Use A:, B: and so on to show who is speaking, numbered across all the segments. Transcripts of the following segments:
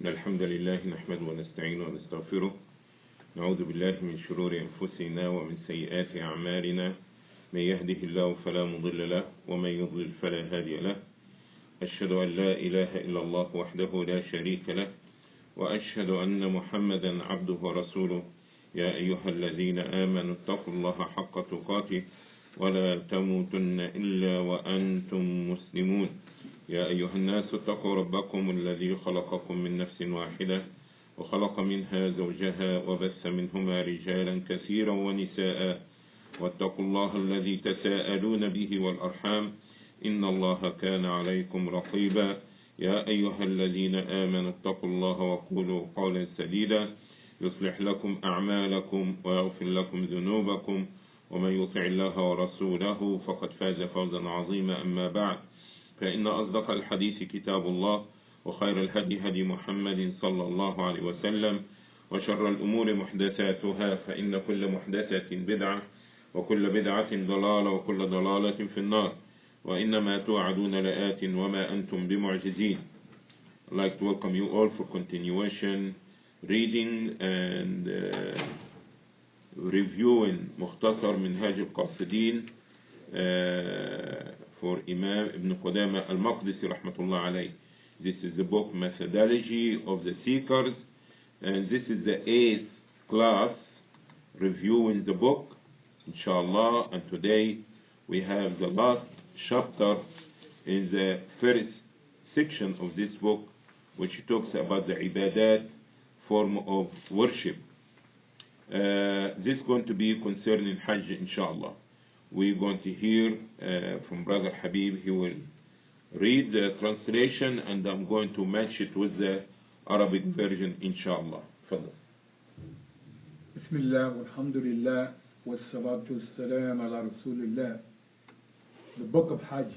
A: إن الحمد لله نحمده ونستعينه ونستغفره نعوذ بالله من شرور أنفسنا ومن سيئات أعمالنا من يهده الله فلا مضل له ومن يضلل فلا هادي له أشهد أن لا إله إلا الله وحده لا شريك له وأشهد أن محمدا عبده ورسوله يا أيها الذين آمنوا اتقوا الله حق تقاته ولا تموتن إلا وأنتم مسلمون يا أيها الناس اتقوا ربكم الذي خلقكم من نفس واحدة وخلق منها زوجها وبث منهما رجالا كثيرا ونساء واتقوا الله الذي تساءلون به والأرحام إن الله كان عليكم رقيبا يا أيها الذين آمنوا اتقوا الله وقولوا قولا سديدا يصلح لكم أعمالكم ويغفر لكم ذنوبكم ومن يطع الله ورسوله فقد فاز فوزا عظيما أما بعد فإن أصدق الحديث كتاب الله وخير الهدي هدي محمد صلى الله عليه وسلم وشر الأمور محدثاتها فإن كل محدثة بدعة وكل بدعة ضلالة وكل ضلالة في النار وإنما توعدون لآت وما أنتم بمعجزين. I'd like to welcome you all for continuation reading and reviewing مختصر منهاج القاصدين for Imam Ibn Qudama al-Maqdisi rahmatullah alayh. This is the book Methodology of the Seekers, and this is the 8th class reviewing the book inshallah, and today we have the last chapter in the first section of this book, which talks about the Ebadah form of worship. This is going to be concerning Hajj inshallah. We're going to hear from Brother Habib. He will read the translation and I'm going to match it with the Arabic version inshallah. Fadl.
B: Bismillah, walhamdulillah, wassalatu wassalam ala rasulillah. The book of Hajj.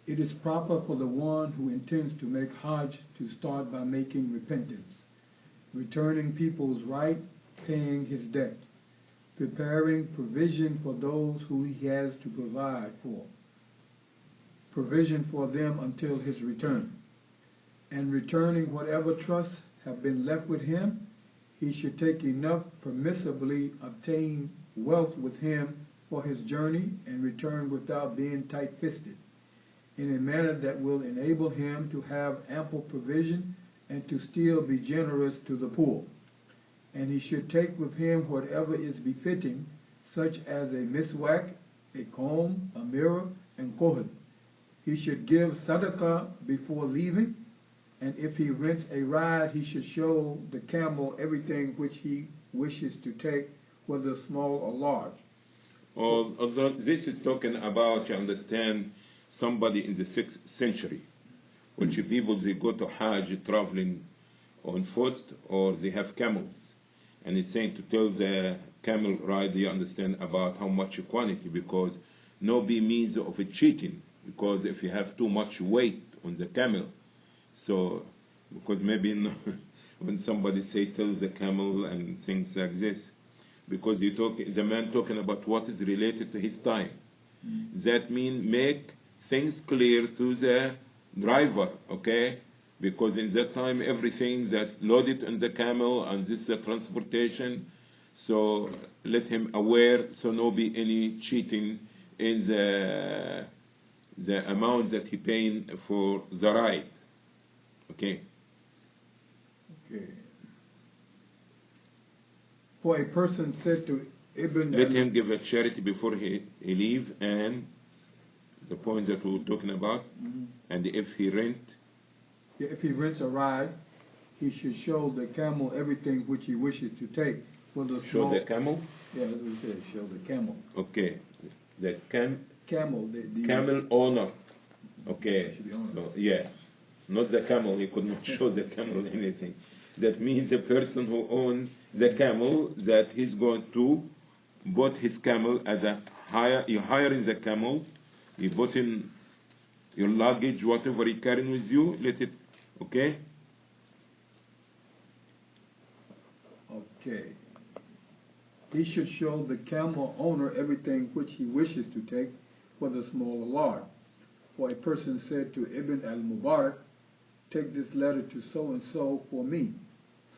B: It is proper for the one who intends to make Hajj to start by making repentance, returning people's right, paying his debt, preparing provision for those who he has to provide for, provision for them until his return, and returning whatever trusts have been left with him. He should take enough permissibly obtained wealth with him for his journey and return without being tight-fisted, in a manner that will enable him to have ample provision and to still be generous to the poor. And he should take with him whatever is befitting, such as a miswak, a comb, a mirror, and kohd. He should give sadaqah before leaving, and if he rents a ride, he should show the camel everything which he wishes to take, whether small or large.
A: Although this is talking about, you understand, somebody in the 6th century, which people, they go to Hajj traveling on foot or they have camels. And it's saying to tell the camel ride, you understand, about how much quantity, because no be means of cheating, because if you have too much weight on the camel, so, because maybe when somebody say tell the camel and things like this, because the man talking about what is related to his time. That means make things clear to the driver, okay? Because in that time everything that loaded on the camel and this is the transportation, so let him aware so no be any cheating in the amount that he paying for the ride. Okay.
B: For a person said to Ibn,
A: let him give a charity before he leave, and the point that we were talking about. And if he rents a
B: ride, he should show the camel everything which he wishes to take.
A: Show the camel?
B: Yeah, that's what he said, show the camel.
A: Okay. The
B: camel. The
A: camel owner. Okay.
B: Owner.
A: So, yeah. Not the camel, he could not show the camel anything. That means the person who owns the camel, that he's going to put his camel as a hire. You hiring the camel, you put in your luggage, whatever you carrying with you, let it, okay?
B: Okay. He should show the camel owner everything which he wishes to take, whether small or large. For a person said to Ibn al-Mubarak, take this letter to so-and-so for me.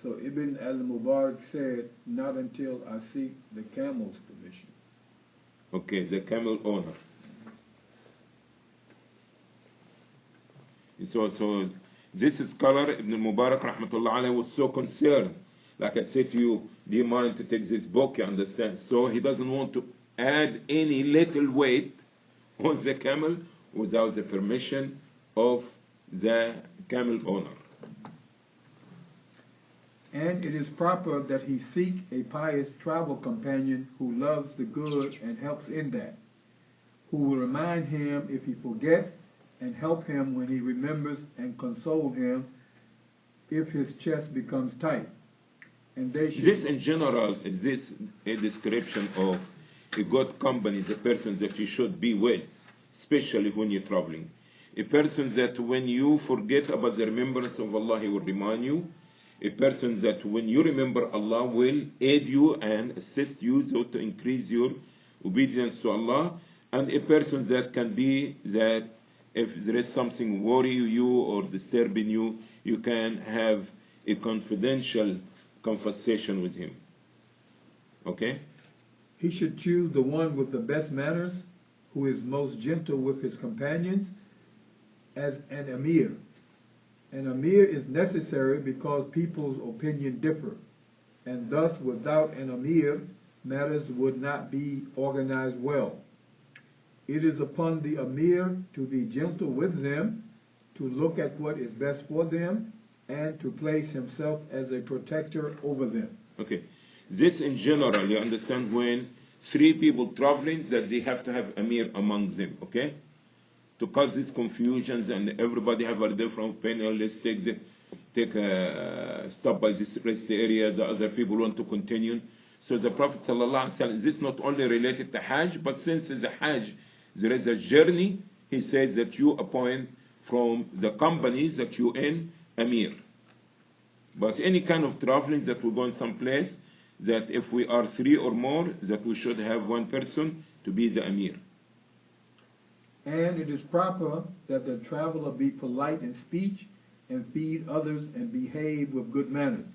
B: So Ibn al-Mubarak said, not until I seek the camel's permission.
A: Okay, the camel owner. So this scholar, Ibn al-Mubarak, rahmatullah alayhi, was so concerned. Like I said to you, do you mind to take this book, you understand? So he doesn't want to add any little weight on the camel without the permission of the camel owner.
B: And it is proper that he seek a pious travel companion who loves the good and helps in that, who will remind him if he forgets and help him when he remembers and console him if his chest becomes tight. And they should...
A: This in general, is this a description of a good company, the person that you should be with, especially when you're traveling. A person that when you forget about the remembrance of Allah, He will remind you. A person that when you remember Allah will aid you and assist you so to increase your obedience to Allah. And a person that can be that if there is something worrying you or disturbing you, you can have a confidential conversation with him. Okay?
B: He should choose the one with the best manners, who is most gentle with his companions, as an emir. An emir is necessary because people's opinion differ, and thus without an emir, matters would not be organized well. It is upon the emir to be gentle with them, to look at what is best for them, and to place himself as a protector over them.
A: Okay. This in general, you understand, when three people traveling, that they have to have emir among them, okay? To cause these confusions and everybody have a different opinion. Let's take a stop by this rest area, the other people want to continue. So the Prophet ﷺ, this is not only related to Hajj, but since it's a Hajj, there is a journey, he says that you appoint from the companies that you in, emir. But any kind of traveling that we're going someplace, that if we are three or more, that we should have one person to be the emir.
B: And it is proper that the traveler be polite in speech and feed others and behave with good manners.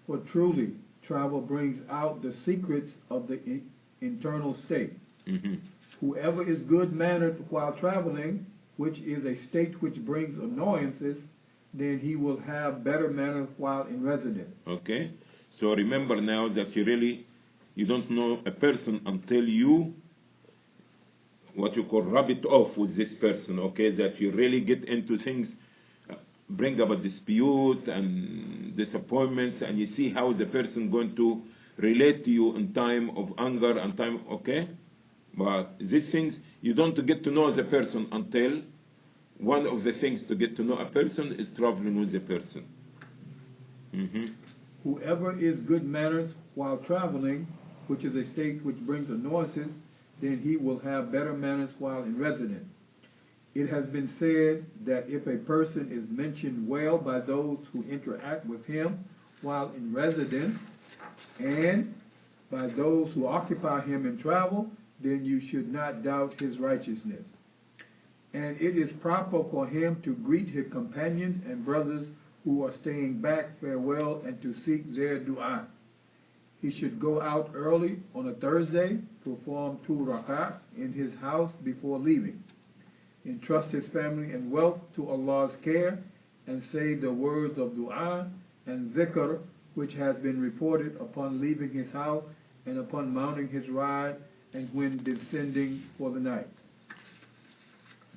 B: For truly, travel brings out the secrets of the internal state.
A: Mm-hmm.
B: Whoever is good-mannered while traveling, which is a state which brings annoyances, then he will have better manners while in residence.
A: Okay? So remember now that you don't know a person until you, what you call, rub it off with this person, okay? That you really get into things, bring up a dispute and disappointments, and you see how the person going to relate to you in time of anger and time, okay? But these things, you don't get to know the person until one of the things to get to know a person is traveling with the person. Mm-hmm.
B: Whoever is good manners while traveling, which is a state which brings annoyances, then he will have better manners while in residence. It has been said that if a person is mentioned well by those who interact with him while in residence, and by those who occupy him in travel, then you should not doubt his righteousness. And it is proper for him to greet his companions and brothers who are staying back farewell and to seek their dua. He should go out early on a Thursday, perform 2 rak'ah in his house before leaving, entrust his family and wealth to Allah's care, and say the words of dua and zikr which has been reported upon leaving his house and upon mounting his ride and when descending for the night.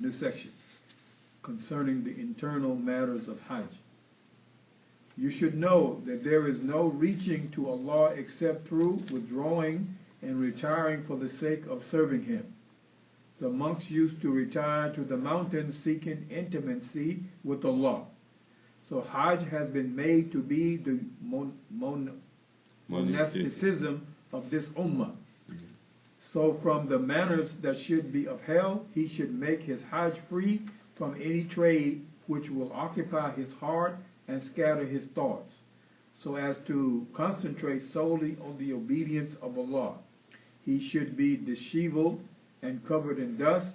B: New section concerning the internal matters of Hajj. You should know that there is no reaching to Allah except through withdrawing and retiring for the sake of serving Him. The monks used to retire to the mountains seeking intimacy with Allah. So Hajj has been made to be the monasticism of this ummah. So from the manners that should be upheld, he should make his Hajj free from any trade which will occupy his heart and scatter his thoughts, so as to concentrate solely on the obedience of Allah. He should be disheveled and covered in dust,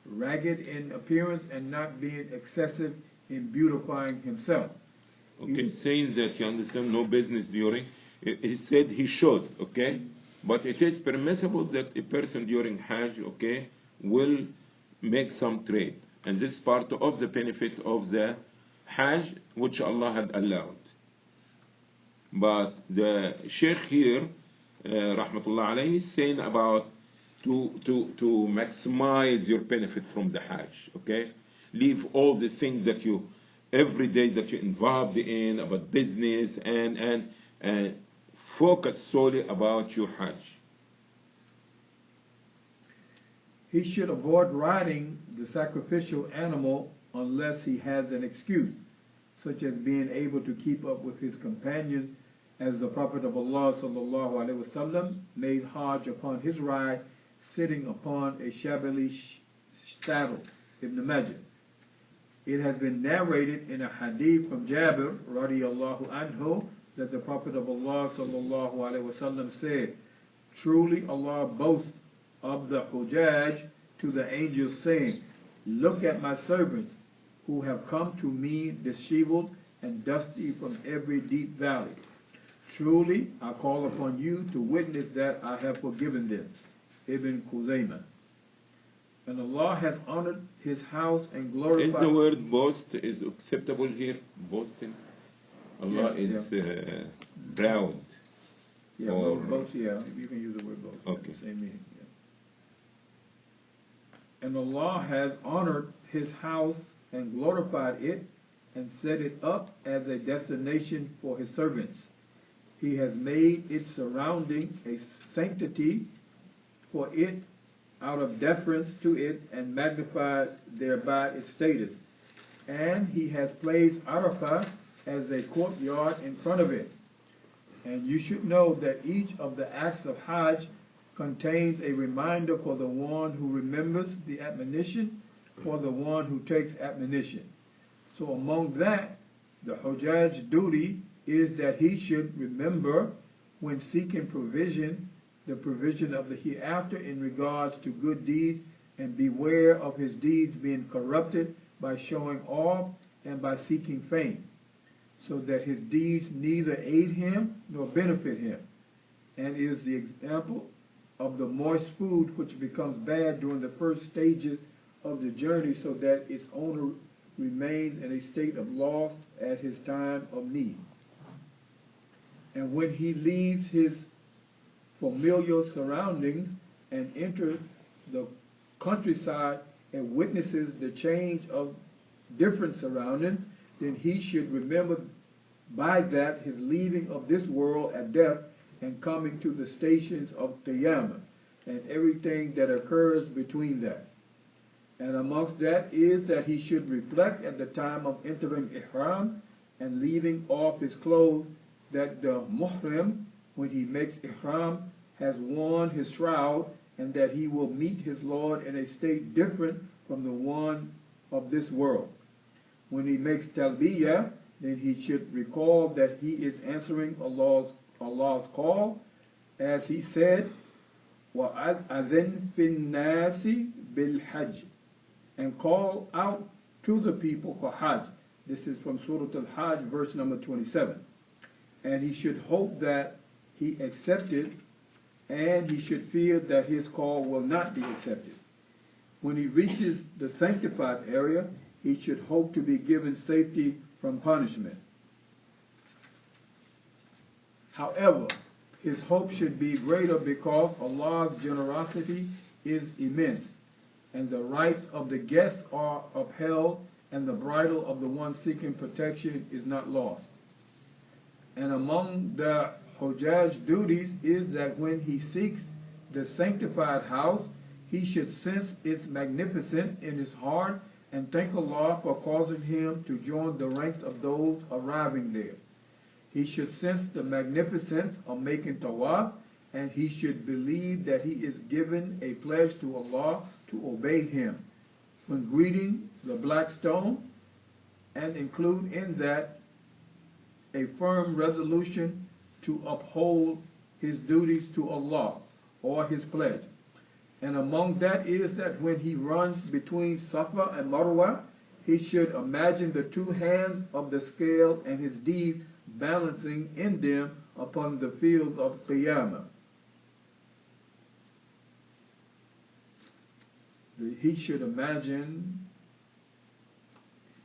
B: ragged in appearance, and not being excessive in beautifying himself.
A: Okay, saying that you understand no business during, he said he should, okay? But it is permissible that a person during Hajj, okay, will make some trade. And this is part of the benefit of the Hajj, which Allah had allowed. But the Sheikh here, Rahmatullah alayhi, is saying about to maximize your benefit from the Hajj, okay? Leave all the things that you, every day that you're involved in, about business, and focus solely about your Hajj.
B: He should avoid riding the sacrificial animal unless he has an excuse, such as being able to keep up with his companions, as the Prophet of Allah sallallahu alaihi wasallam made Hajj upon his ride, sitting upon a shabbily saddle. Ibn Majah. It has been narrated in a hadith from Jabir radiallahu anhu that the Prophet of Allah sallallahu alaihi wasallam said, "Truly Allah boasts of the Hujjaj to the angels, saying, Look at my servants who have come to me disheveled and dusty from every deep valley. Truly I call upon you to witness that I have forgiven them." Ibn Khuzaymah. And Allah has honored his house and glorified.
A: Is the word boast is acceptable here? Boasting? Allah is proud.
B: Yeah,
A: or
B: boast, yeah, you can use the word boast.
A: Okay.
B: Same meaning, yeah. And Allah has honored his house and glorified it and set it up as a destination for his servants. He has made its surrounding a sanctity for it out of deference to it and magnified thereby its status. And he has placed Arafah as a courtyard in front of it. And you should know that each of the acts of Hajj contains a reminder for the one who remembers the admonition, for the one who takes admonition. So among that, the Hujjaj's duty is that he should remember when seeking provision, the provision of the hereafter in regards to good deeds, and beware of his deeds being corrupted by showing off and by seeking fame, so that his deeds neither aid him nor benefit him, and is the example of the moist food which becomes bad during the first stages of the journey, so that its owner remains in a state of loss at his time of need. And when he leaves his familiar surroundings and enters the countryside and witnesses the change of different surroundings, then he should remember by that his leaving of this world at death and coming to the stations of Qiyamah and everything that occurs between that. And amongst that is that he should reflect at the time of entering Ihram and leaving off his clothes that the Muhrim, when he makes Ihram, has worn his shroud, and that he will meet his Lord in a state different from the one of this world. When he makes Talbiyah, then he should recall that he is answering Allah's call, as he said, وَأَذِنْ فِي النَّاسِ بِالْحَجِّ, and call out to the people for Hajj. This is from Surah Al-Hajj, verse number 27. And he should hope that he accepted, and he should fear that his call will not be accepted. When he reaches the sanctified area, he should hope to be given safety from punishment. However, his hope should be greater because Allah's generosity is immense, and the rights of the guests are upheld, and the bridle of the one seeking protection is not lost. And among the Hujjaj's duties is that when he seeks the sanctified house, he should sense its magnificence in his heart and thank Allah for causing him to join the ranks of those arriving there. He should sense the magnificence of making tawaf, and he should believe that he is given a pledge to Allah to obey him when greeting the black stone, and include in that a firm resolution to uphold his duties to Allah or his pledge. And among that is that when he runs between Safa and Marwa, he should imagine the two hands of the scale and his deeds balancing in them upon the fields of Qiyamah. He should imagine,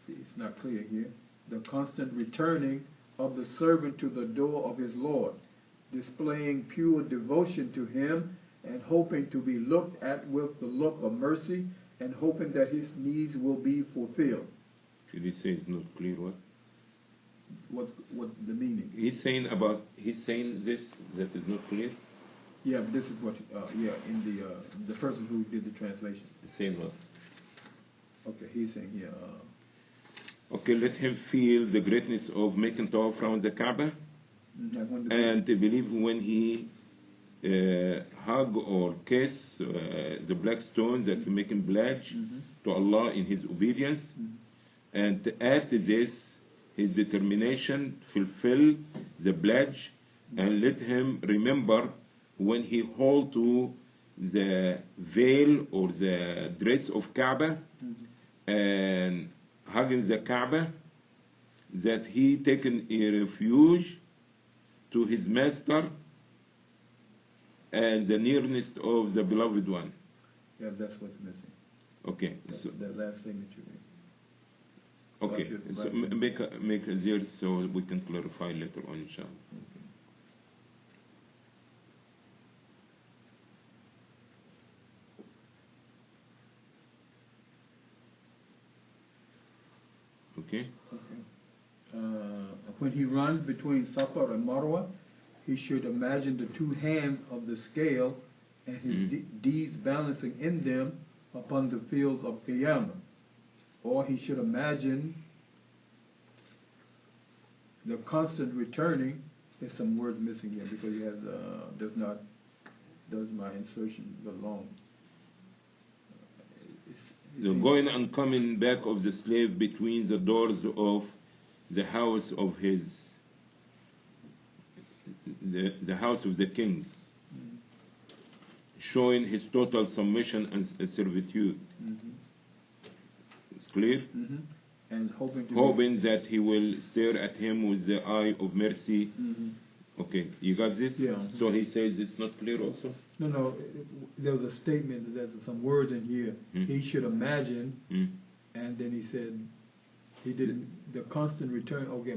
B: it's not clear here, the constant returning of the servant to the door of his Lord, displaying pure devotion to him and hoping to be looked at with the look of mercy and hoping that his needs will be fulfilled.
A: Should he say it's not clear what?
B: What's the meaning?
A: He's saying this that is not clear?
B: Yeah, this is what, in the person who did the translation.
A: He's saying what?
B: Okay, he's saying here.
A: Okay, let him feel the greatness of making tawaf around the Kaaba, and believe when he hug or kiss the black stone that he making pledge to Allah in his obedience, and to add to this his determination to fulfill the pledge, and let him remember when he hold to the veil or the dress of Kaaba and hugging the Kaaba, that he taken a refuge to his master and the nearness of the beloved one.
B: Yeah, that's what's missing.
A: Okay.
B: So the last thing that you read.
A: Okay. So make a zero so we can clarify later on, inshallah. Okay.
B: When he runs between Safa and Marwa, he should imagine the two hands of the scale and his deeds balancing in them upon the fields of Qiyamah. Or he should imagine the constant returning. There's some words missing here because he has does my insertion belong?
A: The going and coming back of the slave between the doors of the house of the house of the king, showing his total submission and servitude. It's clear?
B: And
A: hoping that he will stare at him with the eye of mercy. Okay, you got this?
B: Yeah.
A: So he says it's not clear also?
B: No, there was a statement, there's some words in here. He should imagine, and then he said, he didn't, the constant return, okay.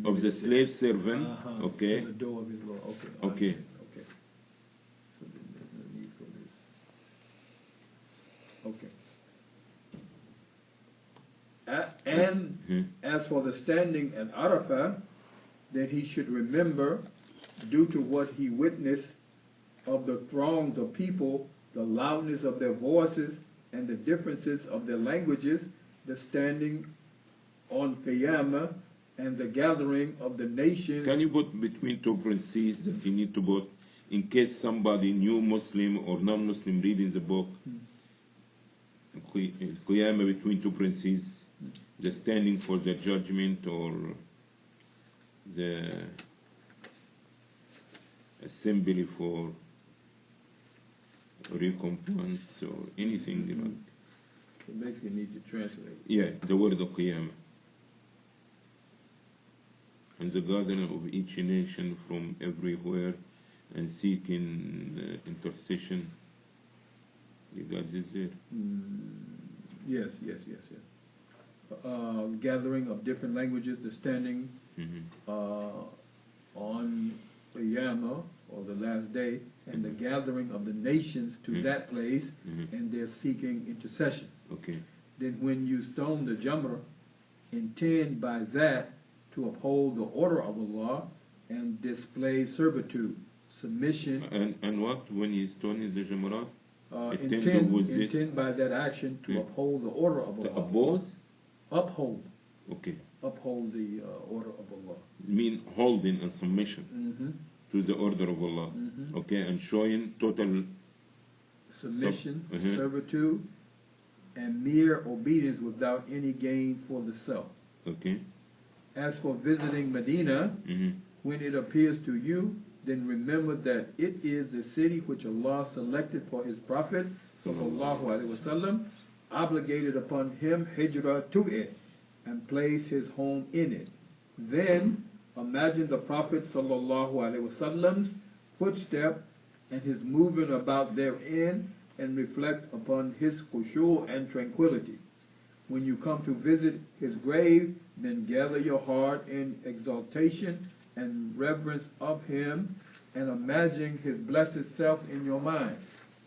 A: Of the slave servant, okay.
B: To the door of his Lord, okay.
A: Okay.
B: So there's no need for this. Okay. And as for the standing at Arafah, then he should remember, due to what he witnessed of the throngs of people, the loudness of their voices, and the differences of their languages, the standing on Qiyamah, and the gathering of the nations.
A: Can you put between two parentheses that you need to put in case somebody new Muslim or non-Muslim reading the book? Qiyamah between two parentheses, the standing for the judgment or the assembly for recompense or anything like.
B: So basically need to translate.
A: Yeah, the word of Qiyamah. And the gathering of each nation from everywhere and seeking intercession. You got this there?
B: Yes. Gathering of different languages, the standing on Qiyamah, or the last day, and the gathering of the nations to that place, and they're seeking intercession.
A: Okay.
B: Then when you stone the Jamrah, intend by that to uphold the order of Allah and display servitude, submission.
A: And what, when you stone the Jamrah?
B: Intend by that action to uphold the order of Allah.
A: To oppose?
B: Uphold.
A: Okay.
B: Uphold the order of Allah.
A: Mean holding and submission to the order of Allah. Okay, and showing total
B: submission, servitude, and mere obedience without any gain for the self.
A: Okay.
B: As for visiting Medina, when it appears to you, then remember that it is the city which Allah selected for His Prophet, sallallahu alaihi wasallam, obligated upon him hijrah to it and place his home in it. Then imagine the Prophet ﷺ's footstep and his moving about therein, and reflect upon his khushu' and tranquility. When you come to visit his grave, then gather your heart in exaltation and reverence of him, and imagine his blessed self in your mind,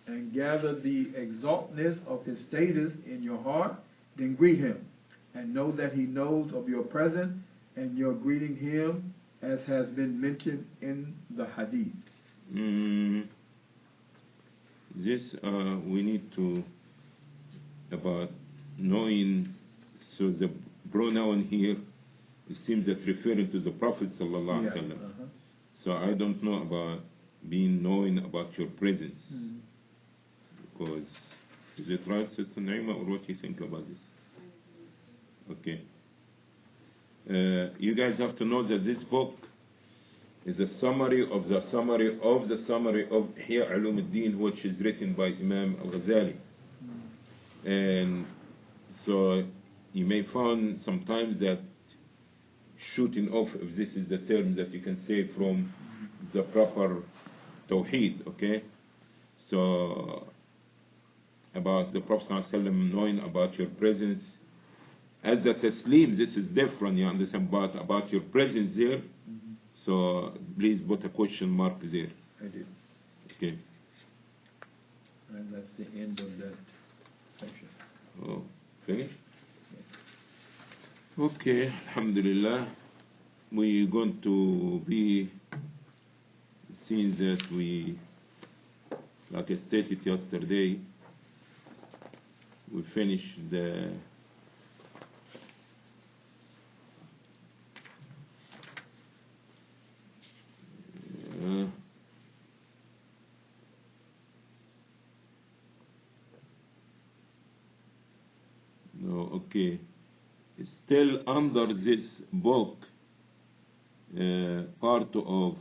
B: and gather the exaltness of his status in your heart. Then greet him, and know that he knows of your presence, and you're greeting him as has been mentioned in the hadith.
A: This we need to about knowing. So the pronoun here, it seems that referring to the Prophet sallallahu alaihi wasallam. So I don't know about being knowing about your presence, because is it right, Sister Naima, or what do you think about this? Okay. You guys have to know that this book is a summary of the summary of the summary of Ihya Ulumuddin, which is written by Imam Al-Ghazali. And so you may find sometimes that shooting off, if this is the term that you can say, from the proper Tawheed, okay? So about the Prophet ﷺ knowing about your presence. As the taslim, this is different, you understand, but about your presence there, so please put a question mark there.
B: I did.
A: Okay.
B: And that's the end of that section.
A: Oh, finished? Okay, alhamdulillah. We're going to be seeing that we, like I stated yesterday, we finished the okay. Still under this book, part of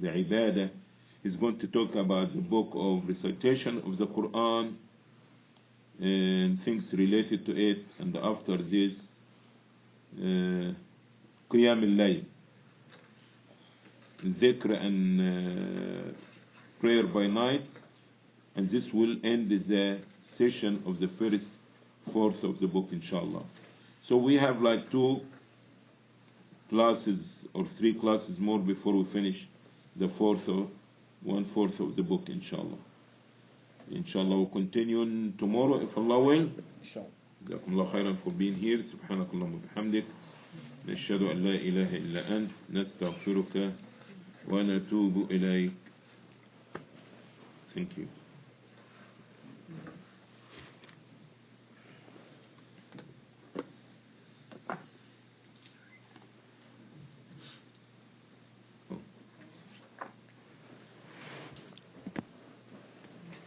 A: the Ibadah is going to talk about the book of recitation of the Quran and things related to it, and after this, Qiyam al-Layl, dhikr and prayer by night, and this will end the session of the first fourth of the book, inshallah. So we have like 2 classes or 3 classes more before we finish the 1/4 of the book, inshallah. Inshallah, we'll continue tomorrow if Allah will. جزاكم الله خيرا for being here. سبحانك اللهم وبحمدك نشهد أن لا إله إلا أنت نستغفرك ونتوب إليك. Thank you.